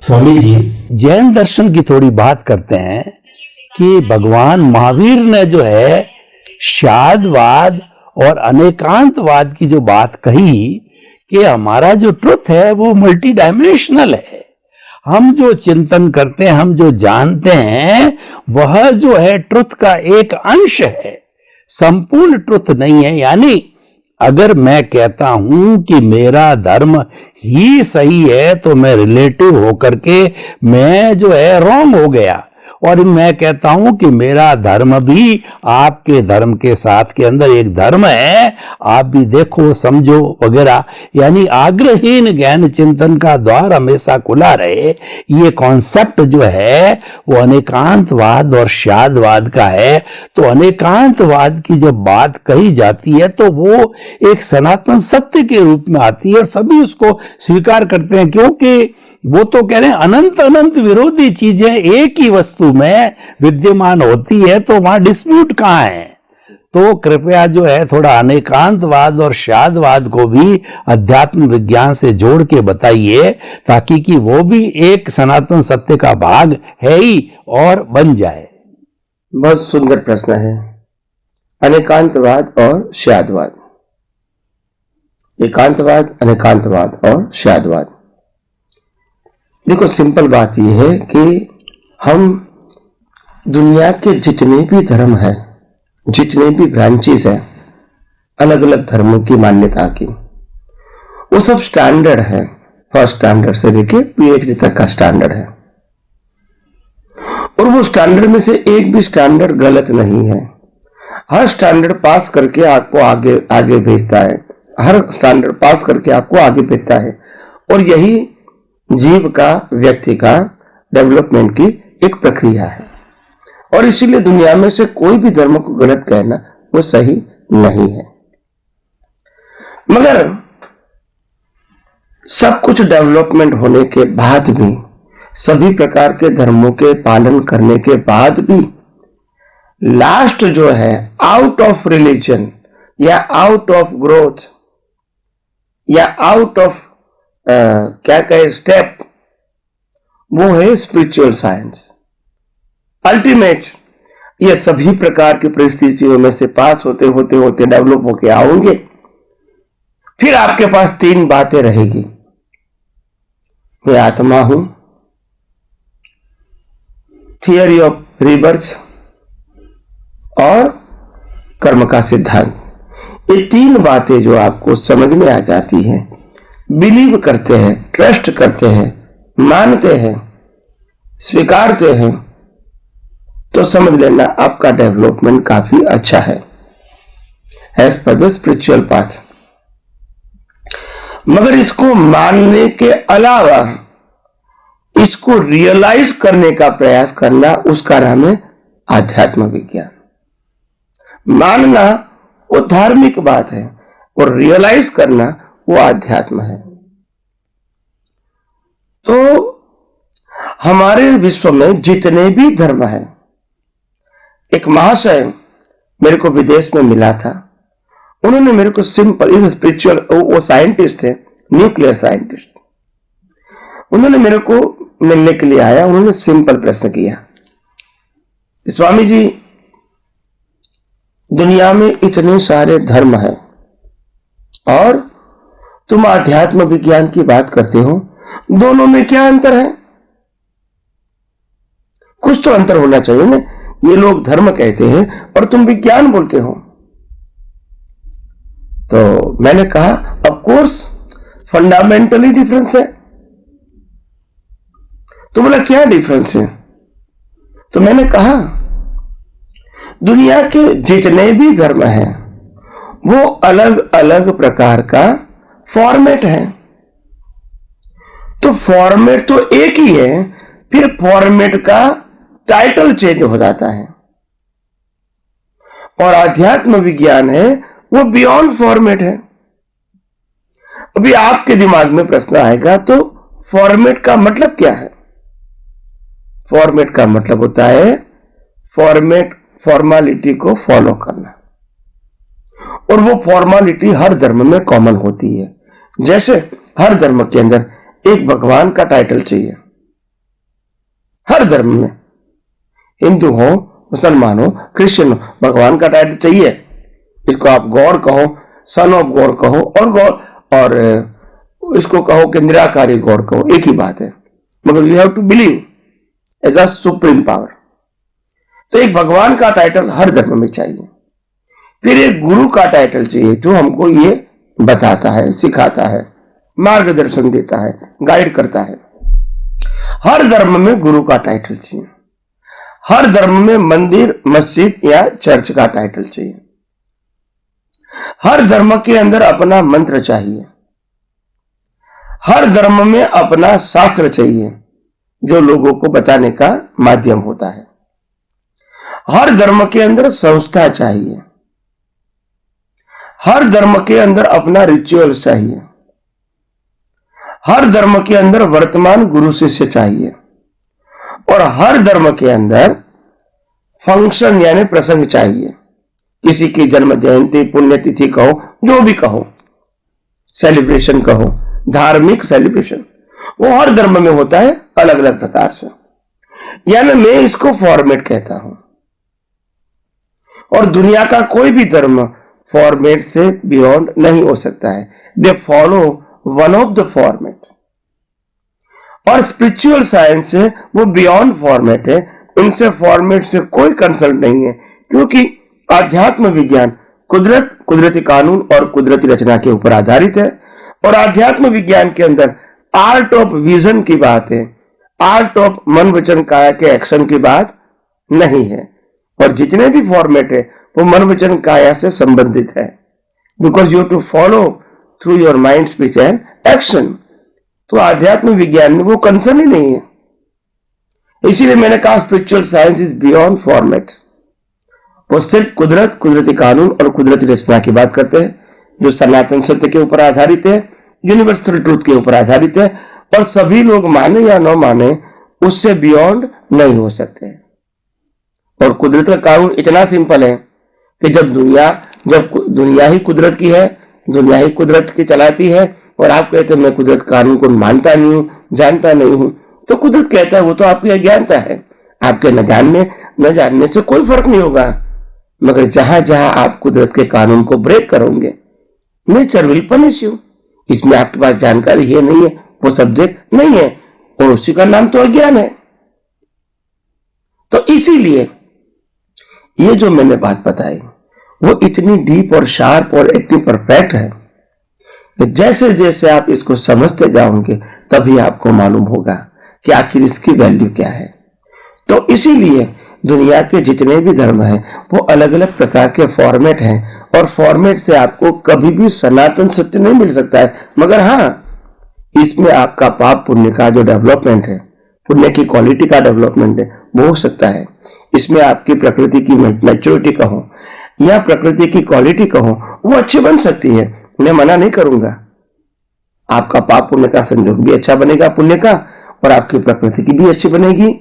स्वामी जी, जैन दर्शन की थोड़ी बात करते हैं कि भगवान महावीर ने जो है शादवाद और अनेकांतवाद की जो बात कही कि हमारा जो ट्रुथ है वो मल्टी डायमेंशनल है। हम जो चिंतन करते हैं, हम जो जानते हैं, वह जो है ट्रुथ का एक अंश है, संपूर्ण ट्रुथ नहीं है। यानी अगर मैं कहता हूं कि मेरा धर्म ही सही है तो मैं रिलेटिव होकर के मैं जो है रॉन्ग हो गया, और मैं कहता हूं कि मेरा धर्म भी आपके धर्म के साथ के अंदर एक धर्म है, आप भी देखो समझो वगैरह। यानी आग्रहीन ज्ञान चिंतन का द्वार हमेशा खुला रहे, ये कॉन्सेप्ट जो है वो अनेकांतवाद और शादवाद का है। तो अनेकांतवाद की जब बात कही जाती है तो वो एक सनातन सत्य के रूप में आती है और सभी उसको स्वीकार करते हैं, क्योंकि वो तो कह रहे हैं अनंत अनंत विरोधी चीजें एक ही वस्तु में विद्यमान होती है, तो वहां डिस्प्यूट कहां है। तो कृपया जो है थोड़ा अनेकांतवाद और शादवाद को भी अध्यात्म विज्ञान से जोड़ के बताइए, ताकि कि वो भी एक सनातन सत्य का भाग है ही और बन जाए। बहुत सुंदर प्रश्न है। अनेकांतवाद और शादवाद, एकांतवाद, अनेकांतवाद और शादवाद। देखो, सिंपल बात यह है कि हम दुनिया के जितने भी धर्म है, जितने भी ब्रांचेस है अलग अलग धर्मों की मान्यता की, वो सब स्टैंडर्ड है। फर्स्ट स्टैंडर्ड से लेके पीएचडी तक का स्टैंडर्ड है, और वो स्टैंडर्ड में से एक भी स्टैंडर्ड गलत नहीं है। हर स्टैंडर्ड पास करके आपको आगे आगे भेजता है, हर स्टैंडर्ड पास करके आपको आगे भेजता है, और यही जीव का, व्यक्ति का डेवलपमेंट की एक प्रक्रिया है। और इसीलिए दुनिया में से कोई भी धर्म को गलत कहना वो सही नहीं है। मगर सब कुछ डेवलपमेंट होने के बाद भी, सभी प्रकार के धर्मों के पालन करने के बाद भी, लास्ट जो है आउट ऑफ रिलीजन या आउट ऑफ ग्रोथ या आउट ऑफ क्या कहे स्टेप, वो है स्पिरिचुअल साइंस। अल्टीमेट ये सभी प्रकार की परिस्थितियों में से पास होते होते होते डेवलप होके आओगे, फिर आपके पास तीन बातें रहेगी। मैं आत्मा हूं, थियरी ऑफ रीबर्थ और कर्म का सिद्धांत। ये तीन बातें जो आपको समझ में आ जाती हैं, बिलीव करते हैं, ट्रस्ट करते हैं, मानते हैं, स्वीकारते हैं, तो समझ लेना आपका डेवलपमेंट काफी अच्छा है as per the spiritual path. मगर इसको मानने के अलावा इसको रियलाइज करने का प्रयास करना, उसका नाम है आध्यात्म विज्ञान। मानना वो धार्मिक बात है और रियलाइज करना वो आध्यात्म है। तो हमारे विश्व में जितने भी धर्म हैं, एक महाशय मेरे को विदेश में मिला था, उन्होंने मेरे को सिंपल, इस स्पिरिचुअल, वो साइंटिस्ट है, न्यूक्लियर साइंटिस्ट, उन्होंने मेरे को मिलने के लिए आया। उन्होंने सिंपल प्रश्न किया, स्वामी जी दुनिया में इतने सारे धर्म हैं और तुम आध्यात्म विज्ञान की बात करते हो, दोनों में क्या अंतर है? कुछ तो अंतर होना चाहिए ना। ये लोग धर्म कहते हैं और तुम विज्ञान बोलते हो। तो मैंने कहा ऑफ कोर्स फंडामेंटली डिफरेंस है। तो बोला क्या डिफरेंस है? तो मैंने कहा दुनिया के जितने भी धर्म हैं वो अलग अलग प्रकार का फॉर्मेट है। तो फॉर्मेट तो एक ही है, फिर फॉर्मेट का टाइटल चेंज हो जाता है। और आध्यात्म विज्ञान है वो बियॉन्ड फॉर्मेट है। अभी आपके दिमाग में प्रश्न आएगा, तो फॉर्मेट का मतलब क्या है? फॉर्मेट का मतलब होता है फॉर्मेलिटी को फॉलो करना, और वो फॉर्मेलिटी हर धर्म में कॉमन होती है। जैसे हर धर्म के अंदर एक भगवान का टाइटल चाहिए, हर धर्म में, हिंदू हो, मुसलमान हो, क्रिश्चियन हो, भगवान का टाइटल चाहिए। इसको आप गॉड कहो, सन ऑफ गॉड कहो, और इसको कहो कि निराकारी गॉड कहो, एक ही बात है, मगर you have to believe as a supreme power. तो एक भगवान का टाइटल हर धर्म में चाहिए। फिर एक गुरु का टाइटल चाहिए जो हमको ये बताता है, सिखाता है, मार्गदर्शन देता है, गाइड करता है। हर धर्म में गुरु का टाइटल चाहिए। हर धर्म में मंदिर, मस्जिद या चर्च का टाइटल चाहिए। हर धर्म के अंदर अपना मंत्र चाहिए। हर धर्म में अपना शास्त्र चाहिए जो लोगों को बताने का माध्यम होता है। हर धर्म के अंदर संस्था चाहिए। हर धर्म के अंदर अपना रिचुअल चाहिए। हर धर्म के अंदर वर्तमान गुरु शिष्य चाहिए। और हर धर्म के अंदर फंक्शन यानी प्रसंग चाहिए। किसी की जन्म जयंती, पुण्यतिथि कहो, जो भी कहो, सेलिब्रेशन कहो, धार्मिक सेलिब्रेशन, वो हर धर्म में होता है अलग अलग प्रकार से। यानी मैं इसको फॉर्मेट कहता हूं। और दुनिया का कोई भी धर्म फॉर्मेट से बियॉन्ड नहीं हो सकता है। They follow one of the format. और स्पिरिचुअल साइंस से वो बियॉन्ड फॉर्मेट है, उनसे फॉर्मेट से कोई कंसर्न नहीं है, क्योंकि आध्यात्म विज्ञान कुदरत, कुदरती कानून और कुदरती रचना के ऊपर आधारित है। और आध्यात्म विज्ञान के अंदर आर्ट ऑफ विजन की बात है, आर्ट ऑफ मन वचन काया के एक्शन की बात नहीं है। और जितने भी फॉर्मेट है वो मन वचन काया से संबंधित है, because you to follow through your mind, speech and action. तो आध्यात्म विज्ञान में वो कंसर्न ही नहीं है। इसीलिए मैंने कहा spiritual science is beyond format. वो सिर्फ कुदरत, कुदरती कानून और कुदरती रचना की बात करते हैं, जो सनातन सत्य के ऊपर आधारित है, यूनिवर्सल ट्रूथ के ऊपर आधारित है। और सभी लोग माने या न माने, उससे बियॉन्ड नहीं हो सकते। और कुदरत का कानून इतना सिंपल है कि जब दुनिया ही कुदरत की है, दुनिया ही कुदरत की चलाती है, और आप कहते हैं मैं कुदरत कानून को मानता नहीं हूं, जानता नहीं हूं, तो कुदरत कहता है वो तो आपकी अज्ञानता है। आपके न जानने से कोई फर्क नहीं होगा। मगर जहां जहां आप कुदरत के कानून को ब्रेक करोगे, नेचर विल पनिश यू। इसमें आपके पास जानकारी है नहीं है, वो सब्जेक्ट नहीं है, और उसी का नाम तो अज्ञान है। तो इसीलिए ये जो मैंने बात बताई वो इतनी डीप और शार्प और इतनी परफेक्ट है कि जैसे जैसे आप इसको समझते जाओगे तभी आपको मालूम होगा कि आखिर इसकी वैल्यू क्या है। तो इसीलिए दुनिया के जितने भी धर्म हैं वो अलग अलग प्रकार के फॉर्मेट हैं, और फॉर्मेट से आपको कभी भी सनातन सत्य नहीं मिल सकता है। मगर हाँ, इसमें आपका पाप पुण्य का जो डेवलपमेंट है, पुण्य की क्वालिटी का डेवलपमेंट है, वो हो सकता है। इसमें आपकी प्रकृति की मैच्योरिटी कहो या प्रकृति की क्वालिटी कहो, वो अच्छी बन सकती है, मैं मना नहीं करूंगा। आपका पाप पुण्य का संयोग भी अच्छा बनेगा पुण्य का, और आपकी प्रकृति की भी अच्छी बनेगी।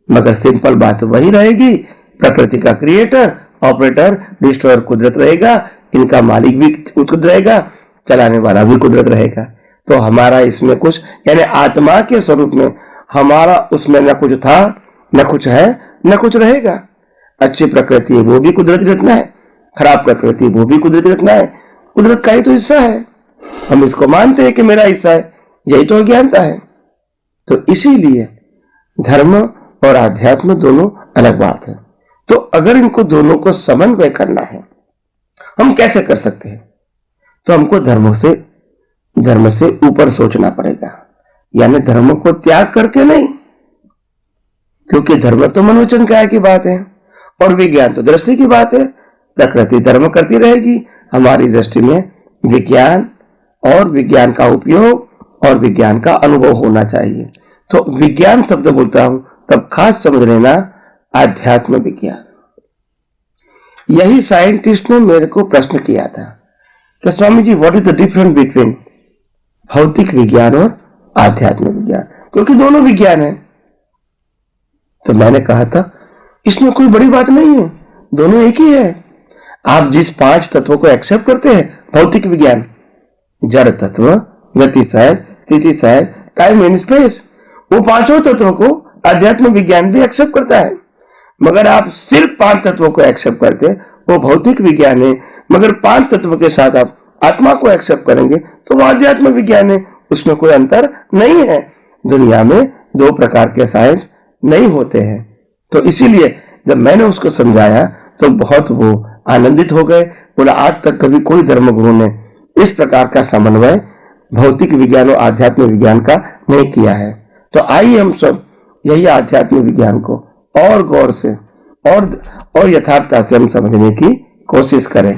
मगर सिंपल बात वही रहेगी, प्रकृति का क्रिएटर, ऑपरेटर, डिस्ट्रॉयर कुदरत रहेगा, इनका मालिक भी कुदरत रहेगा, चलाने वाला भी कुदरत रहेगा। तो हमारा इसमें कुछ, यानी आत्मा के स्वरूप में हमारा उसमें न कुछ था, न कुछ है, न कुछ रहेगा। अच्छी प्रकृति है वो भी कुदरती रचना है, खराब प्रकृति वो भी कुदरती रचना है। कुदरत का ही तो हिस्सा है, हम इसको मानते हैं कि मेरा हिस्सा है, यही तो अज्ञानता है। तो इसीलिए धर्म और आध्यात्म दोनों अलग बात है। तो अगर इनको दोनों को समन्वय करना है, हम कैसे कर सकते हैं? तो हमको धर्म से ऊपर सोचना पड़ेगा, यानी धर्म को त्याग करके नहीं, क्योंकि धर्म तो मन वचन काया की बात है और विज्ञान तो दृष्टि की बात है। प्रकृति धर्म करती रहेगी, हमारी दृष्टि में विज्ञान और विज्ञान का उपयोग और विज्ञान का अनुभव होना चाहिए। तो विज्ञान शब्द बोलता हूं तब खास समझ लेना आध्यात्म विज्ञान। यही साइंटिस्ट ने मेरे को प्रश्न किया था कि Swami ji what is the difference between भौतिक विज्ञान और आध्यात्म विज्ञान, क्योंकि दोनों विज्ञान है। तो मैंने कहा था इसमें कोई बड़ी बात नहीं है, दोनों एक ही है। आप जिस 5 तत्वों को एक्सेप्ट करते हैं, भौतिक विज्ञान, जड़ तत्व, गति सहज, स्थिति सहज, टाइम एंड स्पेस, वो 5 तत्वों को अध्यात्म विज्ञान भी एक्सेप्ट करता है। मगर आप सिर्फ 5 तत्वों को एक्सेप्ट करते, वो भौतिक विज्ञान है। मगर 5 तत्व के साथ आप आत्मा को एक्सेप्ट करेंगे तो वो अध्यात्म विज्ञान है, उसमें कोई अंतर नहीं है। दुनिया में 2 प्रकार के साइंस नहीं होते हैं। तो इसीलिए जब मैंने उसको समझाया तो बहुत वो आनंदित हो गए। बोला आज तक कभी कोई धर्मगुरु ने इस प्रकार का समन्वय भौतिक विज्ञान और आध्यात्म विज्ञान का नहीं किया है। तो आइए हम सब यही आध्यात्म विज्ञान को और गौर से और यथार्थता से हम समझने की कोशिश करें।